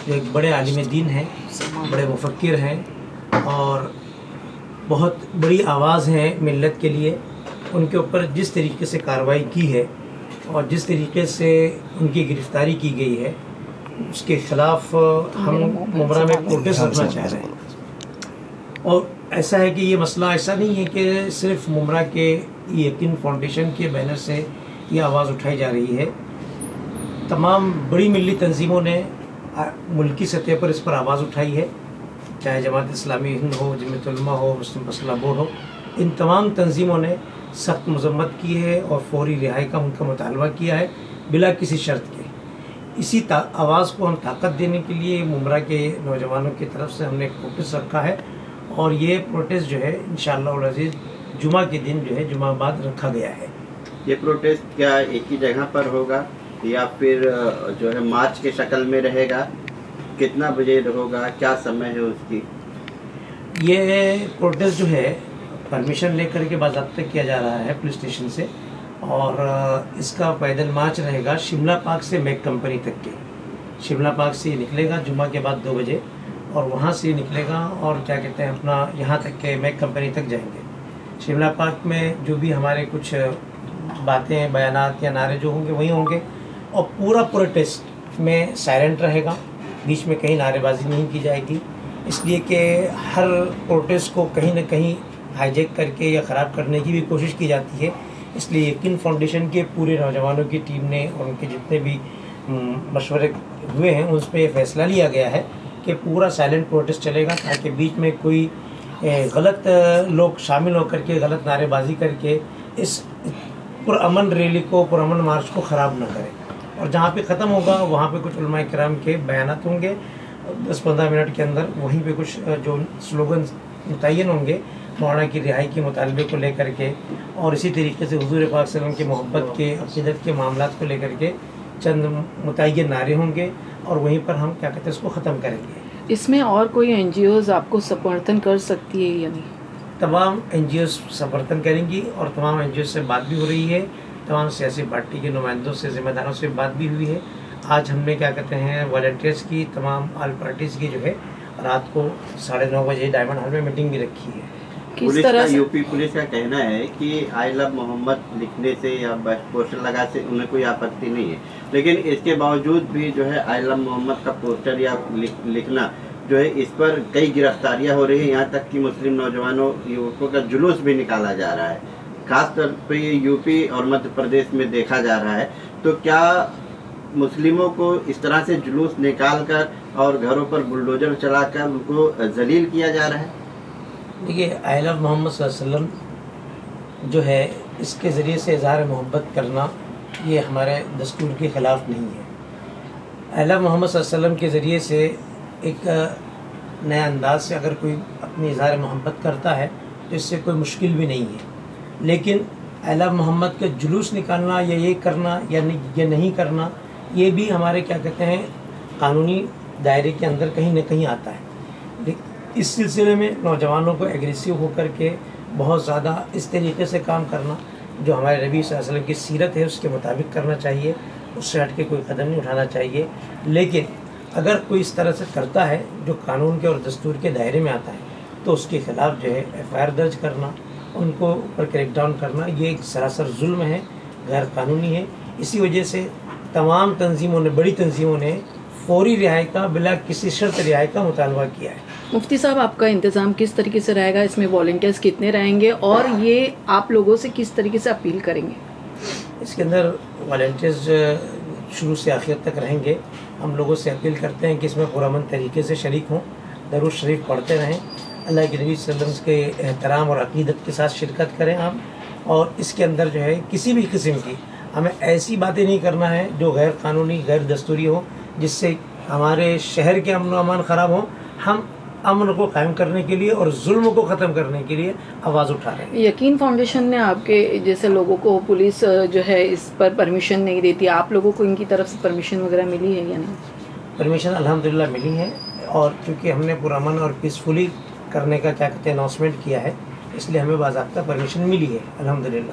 جو ایک بڑے عالم دین ہیں، بڑے مفکر ہیں اور بہت بڑی آواز ہیں ملت کے لیے، ان کے اوپر جس طریقے سے کارروائی کی ہے اور جس طریقے سے ان کی گرفتاری کی گئی ہے، اس کے خلاف ہم ممبرا میں پروٹیسٹ رکھنا چاہ رہے ہیں۔ اور ایسا ہے کہ یہ مسئلہ ایسا نہیں ہے کہ صرف ممبرا کے یقین فاؤنڈیشن کے بینر سے یہ آواز اٹھائی جا رہی ہے، تمام بڑی ملی تنظیموں نے ملکی سطح پر اس پر آواز اٹھائی ہے، چاہے جماعت اسلامی ہند ہو، جمعیت علماء ہو، مسلم مسئلہ بورڈ ہو، ان تمام تنظیموں نے سخت مذمت کی ہے اور فوری رہائی کا ان کا مطالبہ کیا ہے بلا کسی شرط کے۔ اسی آواز کو ہم طاقت دینے کے لیے ممبرا کے نوجوانوں کی طرف سے ہم نے ایک پروٹیسٹ رکھا ہے، اور یہ پروٹیسٹ جو ہے انشاءاللہ العزیز جمعہ کے دن جو ہے جمعہ بعد رکھا گیا ہے۔ یہ پروٹیسٹ کیا ایک ہی جگہ پر ہوگا یا پھر جو ہے مارچ کے شکل میں رہے گا؟ کتنا بجے ہوگا؟ کیا سمے ہے اس کی؟ یہ پروٹیسٹ جو ہے پرمیشن لے کر کے باضابطہ کیا جا رہا ہے پولیس اسٹیشن سے، اور اس کا پیدل مارچ رہے گا شملہ پارک سے میک کمپنی تک کے۔ شملہ پارک سے یہ نکلے گا جمعہ کے بعد 2 بجے، اور وہاں سے یہ نکلے گا اور کیا کہتے ہیں اپنا یہاں تک کے میک کمپنی تک جائیں گے۔ شملہ پارک میں جو بھی ہمارے کچھ باتیں، بیانات یا نعرے جو ہوں گے وہی ہوں گے، اور پورا پروٹیسٹ میں سائلنٹ رہے گا، بیچ میں کہیں نعرے بازی نہیں کی جائے گی، اس لیے کہ ہر پروٹیسٹ کو کہیں نہ کہیں ہائی جیک کر کے یا خراب کرنے کی بھی کوشش کی جاتی ہے۔ اس لیے یقین فاؤنڈیشن کے پورے نوجوانوں کی ٹیم نے اور ان کے جتنے بھی مشورے ہوئے ہیں اس پہ یہ فیصلہ لیا گیا ہے کہ پورا سائلنٹ پروٹیسٹ چلے گا، تاکہ بیچ میں کوئی غلط لوگ شامل ہو کر کے غلط نعرے بازی کر کے اس پرامن ریلی کو، پرامن مارچ کو خراب نہ کرے۔ اور جہاں پہ ختم ہوگا وہاں پہ کچھ علماء کرام کے بیانات ہوں گے 10-15 منٹ کے اندر، وہیں پہ کچھ جو سلوگن متعین ہوں گے مولانا کی رہائی کے مطالبے کو لے کر کے، اور اسی طریقے سے حضور پاک صلی اللہ علیہ وسلم کی محبت کے، عقیدت کے معاملات کو لے کر کے چند متعین نعرے ہوں گے، اور وہیں پر ہم کیا کہتے ہیں اس کو ختم کریں گے۔ اس میں اور کوئی NGOs آپ کو سمرتھن کر سکتی ہے یا نہیں؟ تمام NGOs سمرتھن کریں گی، اور تمام NGOs سے بات بھی ہو رہی ہے، تمام سیاسی پارٹی کے نمائندوں سے، ذمہ داروں سے بات بھی ہوئی ہے۔ آج ہم نے کیا کہتے ہیں والنٹیئرس کی، تمام آل پارٹیز کی جو ہے رات کو 9:30 بجے ڈائمنڈ ہال میں میٹنگ بھی رکھی ہے۔ کس طرح یو پی پولیس کا کہنا ہے کہ آئی لو محمد لکھنے سے یا پوسٹر لگا سے انہیں کوئی آپتی نہیں ہے، لیکن اس کے باوجود بھی جو ہے آئی لو محمد کا پوسٹر یا لکھنا جو ہے اس پر کئی گرفتاریاں ہو رہی ہیں، یہاں تک کہ مسلم نوجوانوں یوکوں کا جلوس بھی نکالا جا رہا ہے، خاص طور پہ یو پی اور مدھیہ پردیش میں دیکھا جا رہا ہے۔ تو کیا مسلموں کو اس طرح سے جلوس نکال کر اور گھروں پر بلڈوزر چلا کر ان کو ذلیل کیا جا رہا ہے؟ دیکھیے آئی لو محمد صلی اللہ علیہ وسلم جو ہے اس کے ذریعے سے اظہار محبت کرنا یہ ہمارے دستور کے خلاف نہیں ہے۔ آئی لو محمد صلی اللہ علیہ وسلم کے ذریعے سے ایک نیا انداز سے اگر کوئی اپنی اظہار محبت کرتا ہے تو اس سے کوئی مشکل بھی نہیں ہے، لیکن آئی لو محمد کا جلوس نکالنا یا یہ کرنا یا نہیں کرنا یہ بھی ہمارے کیا کہتے ہیں قانونی دائرے کے اندر کہیں نہ کہیں آتا ہے۔ اس سلسلے میں نوجوانوں کو ایگریسو ہو کر کے بہت زیادہ اس طریقے سے کام کرنا جو ہمارے نبی صلی اللہ علیہ وسلم کی سیرت ہے اس کے مطابق کرنا چاہیے، اس سے ہٹ کے کوئی قدم نہیں اٹھانا چاہیے۔ لیکن اگر کوئی اس طرح سے کرتا ہے جو قانون کے اور دستور کے دائرے میں آتا ہے تو اس کے خلاف جو ہے FIR درج کرنا، ان کو اوپر کریک ڈاؤن کرنا یہ ایک سراسر ظلم ہے، غیر قانونی ہے۔ اسی وجہ سے تمام تنظیموں نے، بڑی تنظیموں نے فوری رہائی کا، بلا کسی شرط رہائی کا مطالبہ کیا ہے۔ مفتی صاحب آپ کا انتظام کس طریقے سے رہے گا؟ اس میں والنٹیئرس کتنے رہیں گے اور یہ آپ لوگوں سے کس طریقے سے اپیل کریں گے؟ اس کے اندر والنٹیئرز شروع سے آخر تک رہیں گے۔ ہم لوگوں سے اپیل کرتے ہیں کہ اس میں پرامن طریقے سے شریک ہوں، درود شریف پڑھتے رہیں، اللہ کے نبی صلی اللہ علیہ وسلم کے احترام اور عقیدت کے ساتھ شرکت کریں ہم، اور اس کے اندر جو ہے کسی بھی قسم کی ہمیں ایسی باتیں نہیں کرنا ہے جو غیر قانونی، غیر دستوری ہو، جس سے ہمارے شہر کے امن و امان خراب ہو۔ ہم امن کو قائم کرنے کے لیے اور ظلم کو ختم کرنے کے لیے آواز اٹھا رہے ہیں۔ یقین فاؤنڈیشن نے آپ کے جیسے لوگوں کو، پولیس جو ہے اس پر پرمیشن نہیں دیتی، آپ لوگوں کو ان کی طرف سے پرمیشن وغیرہ ملی ہے یا نہیں؟ پرمیشن الحمدللہ ملی ہے، اور چونکہ ہم نے پرامن اور پیسفلی کرنے کا کیا کہتے ہیں اناؤنسمنٹ کیا ہے، اس لیے ہمیں باضابطہ پرمیشن ملی ہے الحمدللہ۔